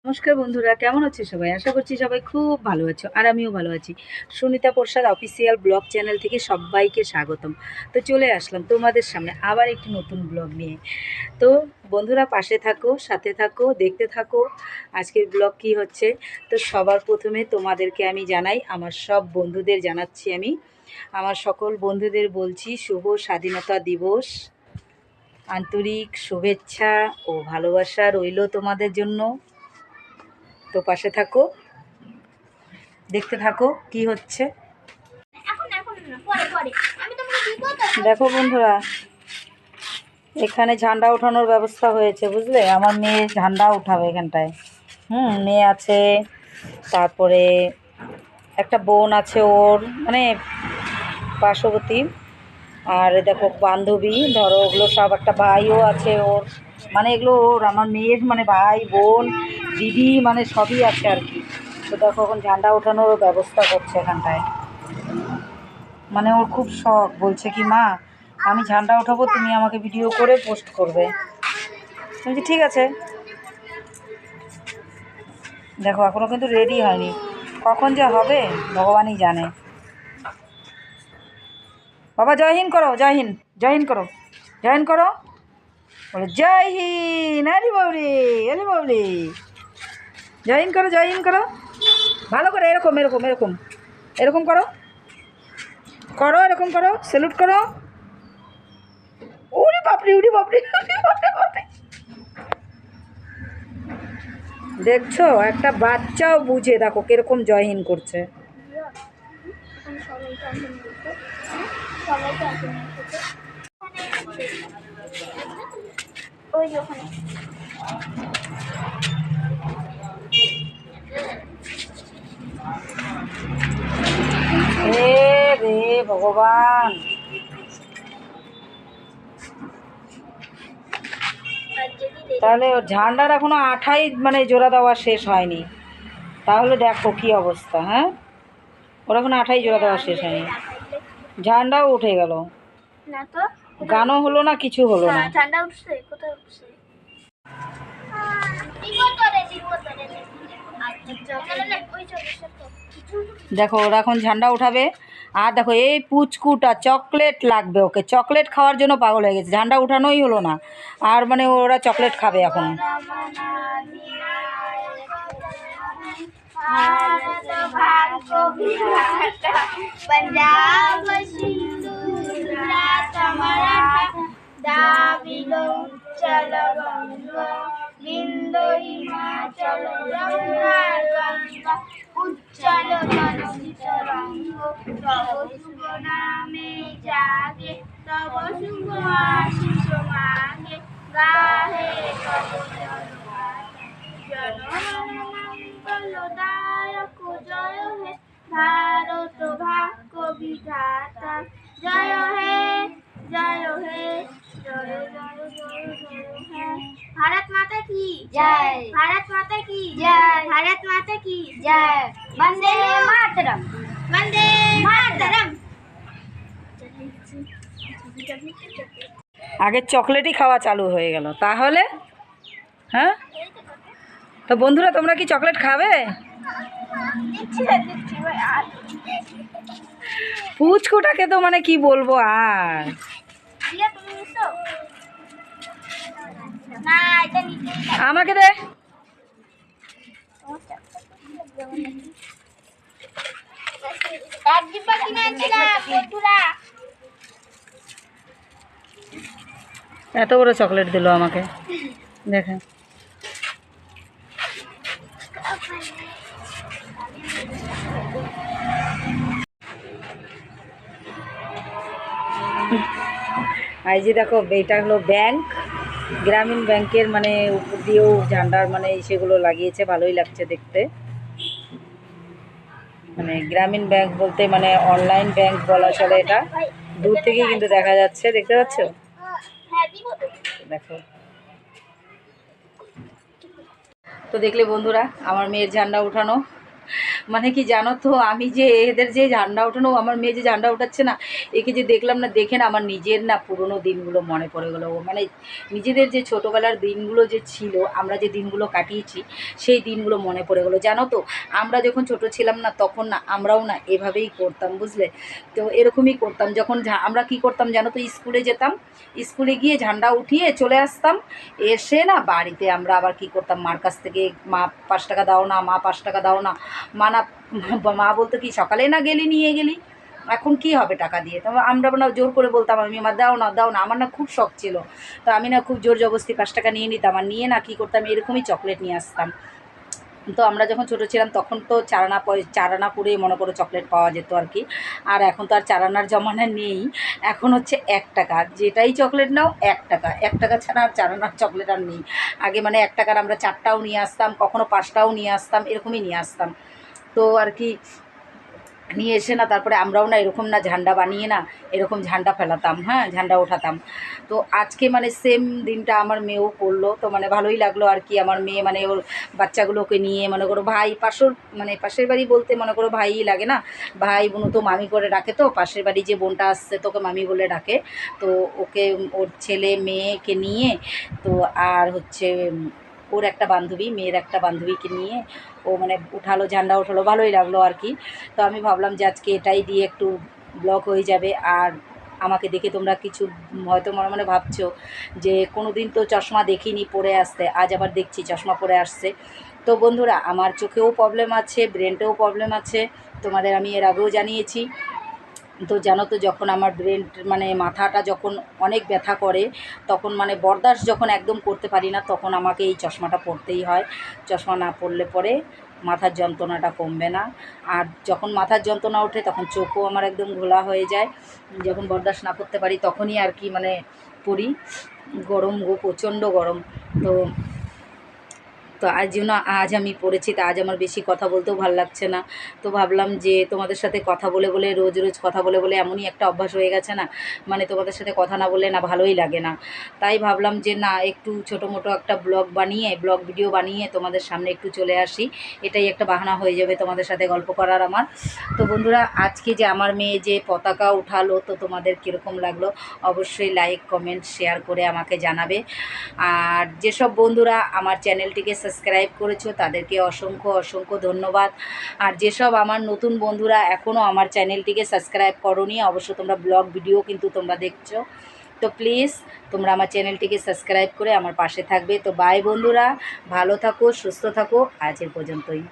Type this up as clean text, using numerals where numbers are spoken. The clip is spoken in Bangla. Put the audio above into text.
নমস্কার বন্ধুরা, কেমন আছে সবাই? আশা করছি সবাই খুব ভালো আছো আর আমিও ভালো আছি। সুনিতা প্রসাদ অফিসিয়াল ব্লগ চ্যানেল থেকে সবাইকে স্বাগতম। তো চলে আসলাম তোমাদের সামনে আবার একটি নতুন ব্লগ নিয়ে। তো বন্ধুরা পাশে থাকো, সাথে থাকো, দেখতে থাকো আজকের ব্লগ কি হচ্ছে। তো সবার প্রথমে তোমাদেরকে আমি জানাই, আমার সব বন্ধুদের জানাচ্ছি আমি, আমার সকল বন্ধুদের বলছি শুভ স্বাধীনতা দিবস। আন্তরিক শুভেচ্ছা ও ভালোবাসা রইল তোমাদের জন্য। তো পাশে থাকো, দেখতে থাকো কি হচ্ছে। দেখো বন্ধুরা, এখানে ঝান্ডা ওঠানোর ব্যবস্থা হয়েছে, বুঝলে? আমার মেয়ে ঝান্ডা উঠাবে এখানটায়। মেয়ে আছে, তারপরে একটা বোন আছে ওর, মানে পার্শ্ববর্তী। আর দেখো বান্ধবী, ধরো ওগুলো সব, একটা ভাইও আছে ওর, মানে এগুলো ওর, আমার মেয়ের মানে ভাই বোন দিদি মানে সবই আছে আর কি। তো দেখো এখন ঝান্ডা ওঠানোর ব্যবস্থা করছে এখানটায়। মানে ওর খুব শখ, বলছে কি মা আমি ঝান্ডা ওঠাবো, তুমি আমাকে ভিডিও করে পোস্ট করবে। বলছি ঠিক আছে। দেখো এখনও কিন্তু রেডি হয়নি, কখন যে হবে ভগবানই জানে। বাবা জয় হিন্দ করো, জয় হিন্দ, জয় হিন্দ করো, জয় হিন্দ করো, বলো জয় হিন্দ। আরে বাবরে, আরে বাবরে, জয় হিন্দ করো, জয় হিন্দ করো, ভালো করে এরকম এরকম এরকম এরকম করো, করো এরকম করো, স্যালুট করো। উড়ি বাপরে, উড়ি বাপরে, উড়ি বাপরে বাপরে। দেখছো একটা বাচ্চাও বুঝে, দেখো কিরকম জয় হিন্দ করছে। রে রে ভগবান, তাহলে ওর ঝান্ডার এখনো আঠাই মানে জোড়া দেওয়া শেষ হয়নি, তাহলে দেখো কি অবস্থা। হ্যাঁ, ওর এখন আঠাই জোড়া দেওয়া শেষ হয়নি, ঝান্ডাও উঠে গেল, গানও হলো না, কিছু হলো না। দেখো ওরা এখন ঝান্ডা উঠাবে। আর দেখো এই পুচকুটা চকলেট লাগবে, ওকে চকলেট খাওয়ার জন্য পাগল হয়ে গেছে, ঝান্ডা উঠানোই হলো না আর মানে ওরা চকলেট খাবে এখন। উচ্চল জনচিত রঙ্গ তব শুভ নামে জাগে, তব শুভ আশিস মাগে, গাহে তব জনমঙ্গলদায়ক জয় হে ভারত ভাগ্য বিধাতা, জয় হে জয় হে জয় জয় জয় জয় হে। भारत माता की जय, भारत माता की जय, भारत माता की जय। वंदे मातरम, वंदे मातरम। আগে চকলেটই খাওয়া চালু হয়ে গেল তাহলে। হ্যাঁ, তো বন্ধুরা তোমরা কি চকলেট খাবে? পুচকুটাকে তো মানে কি বলবো আর। আমাকে দে। এত বড় চকলেট দিল আমাকে, দেখে। এই যে দেখো, এইটা হলো ব্যাংক, গ্রামীণ ব্যাংকের, মানে উপর দিয়েও ঝান্ডার মানে সেগুলো লাগিয়েছে, ভালোই লাগছে দেখতে। মানে গ্রামীণ ব্যাংক বলতে মানে অনলাইন ব্যাংক বলা চলে, এটা দূর থেকেই কিন্তু দেখা যাচ্ছে, দেখতে পাচ্ছ? দেখো, তো দেখলে বন্ধুরা আমার মেয়ের ঝান্ডা উঠানো। মানে কি জানো তো, আমি যে এদের যে ঝান্ডা ওঠানো, আমার মেয়ে যে ঝান্ডা ওঠাচ্ছে না, একে যে দেখলাম না, দেখে না আমার নিজের না পুরোনো দিনগুলো মনে পড়ে গেলো। মানে নিজেদের যে ছোটোবেলার দিনগুলো যে ছিল, আমরা যে দিনগুলো কাটিয়েছি, সেই দিনগুলো মনে পড়ে গেলো। জানো তো, আমরা যখন ছোট ছিলাম না, তখন না আমরাও না এভাবেই করতাম, বুঝলে? তো এরকমই করতাম। যখন আমরা কি করতাম জানো তো, স্কুলে যেতাম, স্কুলে গিয়ে ঝান্ডা উঠিয়ে চলে আসতাম, এসে না বাড়িতে আমরা আবার কি করতাম, মার কাছ থেকে মা 5 টাকা দাও না, মা 5 টাকা দাও না, মা না, মা বলতো কি সকালে না গেলি নিয়ে গেলি, এখন কি হবে টাকা দিয়ে। তো আমরা না জোর করে বলতাম, আমি আমার দাও না দাও না, আমার না খুব শখ ছিল। তো আমি না খুব জোর জবরদস্তি 5 টাকা নিয়ে নিতাম, আর নিয়ে না কী করতাম, এরকমই চকলেট নিয়ে আসতাম। তো আমরা যখন ছোটো ছিলাম তখন তো 4 আনা করে মনে করো চকলেট পাওয়া যেত আর কি। আর এখন তো আর 4 আনার জমানা নেই, এখন হচ্ছে 1 টাকা, যেটাই চকলেট নাও 1 টাকা, 1 টাকা ছাড়া আর 4 আনার চকলেট আর নেই। আগে মানে 1 টাকার আমরা 4টাও নিয়ে আসতাম, কখনো 5টাও নিয়ে আসতাম, এরকমই নিয়ে আসতাম। তো আর কি নিয়ে এসে না তারপরে আমরাও না এরকম না ঝান্ডা বানিয়ে না এরকম ঝান্ডা ফেলাতাম, হ্যাঁ, ঝান্ডা ওঠাতাম। তো আজকে মানে সেম দিনটা আমার মেয়েও করলো, তো মানে ভালোই লাগলো আর কি। আমার মেয়ে মানে ওর বাচ্চাগুলোকে নিয়ে মনে করো ভাই মানে পাশের বাড়ি বলতে মনে করো ভাইই লাগে না, ভাই বোনও তো মামি করে ডাকে, তো পাশের বাড়ি যে বোনটা আসছে তোকে মামি বলে ডাকে। তো ওকে ওর ছেলে মেয়েকে নিয়ে, তো আর হচ্ছে ওর একটা বান্ধবী, মেয়ের একটা বান্ধবীকে নিয়ে ও মানে উঠালো, ঝান্ডা উঠালো, ভালোই লাগলো আর কি। তো আমি ভাবলাম যে আজকে এটাই দিয়ে একটু ব্লগ হয়ে যাবে। আর আমাকে দেখে তোমরা কিছু হয়তো মনে মনে ভাবছো যে কোনো দিন তো চশমা দেখিনি পরে আসতে, আজ আবার দেখছি চশমা পরে আসছে। তো বন্ধুরা, আমার চোখেও প্রবলেম আছে, ব্রেনটেও প্রবলেম আছে, তোমাদের আমি এর আগেও জানিয়েছি। তো জানো তো, যখন আমার ব্রেন মানে মাথাটা যখন অনেক ব্যথা করে, তখন মানে বরদাস্ত যখন একদম করতে পারি না, তখন আমাকে এই চশমাটা পরতেই হয়। চশমা না পরলে পরে মাথার যন্ত্রণাটা কমবে না। আর যখন মাথার যন্ত্রণা ওঠে তখন চোখও আমার একদম ঘোলা হয়ে যায়। যখন বরদাস্ত না করতে পারি তখনই আর কি মানে পরি। গরম গো, প্রচণ্ড গরম। তো তো আজ জন্য আজ আমি পড়েছি, তা আজ আমার বেশি কথা বলতেও ভালো লাগছে না। তো ভাবলাম যে তোমাদের সাথে কথা বলে বলে, রোজ রোজ কথা বলে বলে এমনই একটা অভ্যাস হয়ে গেছে না, মানে তোমাদের সাথে কথা না বললে না ভালোই লাগে না। তাই ভাবলাম যে না, একটু ছোটো মোটো একটা ব্লগ ভিডিও বানিয়ে তোমাদের সামনে একটু চলে আসি, এটাই একটা বাহানা হয়ে যাবে তোমাদের সাথে গল্প করার আমার। তো বন্ধুরা, আজকে যে আমার মেয়ে যে পতাকা উঠালো, তো তোমাদের কীরকম লাগলো অবশ্যই লাইক কমেন্ট শেয়ার করে আমাকে জানাবে। আর যেসব বন্ধুরা আমার চ্যানেলটিকে সাবস্ক্রাইব করেছো তাদেরকে অসংখ্য অসংখ্য ধন্যবাদ। আর যেসব আমার নতুন বন্ধুরা এখনও আমার চ্যানেলটিকে সাবস্ক্রাইব করোনি, অবশ্য তোমরা ব্লগ ভিডিও কিন্তু তোমরা দেখছো, তো প্লিজ তোমরা আমার চ্যানেলটিকে সাবস্ক্রাইব করে আমার পাশে থাকবে। তো বাই বন্ধুরা, ভালো থাকো, সুস্থ থাকো, আজ এ পর্যন্তই।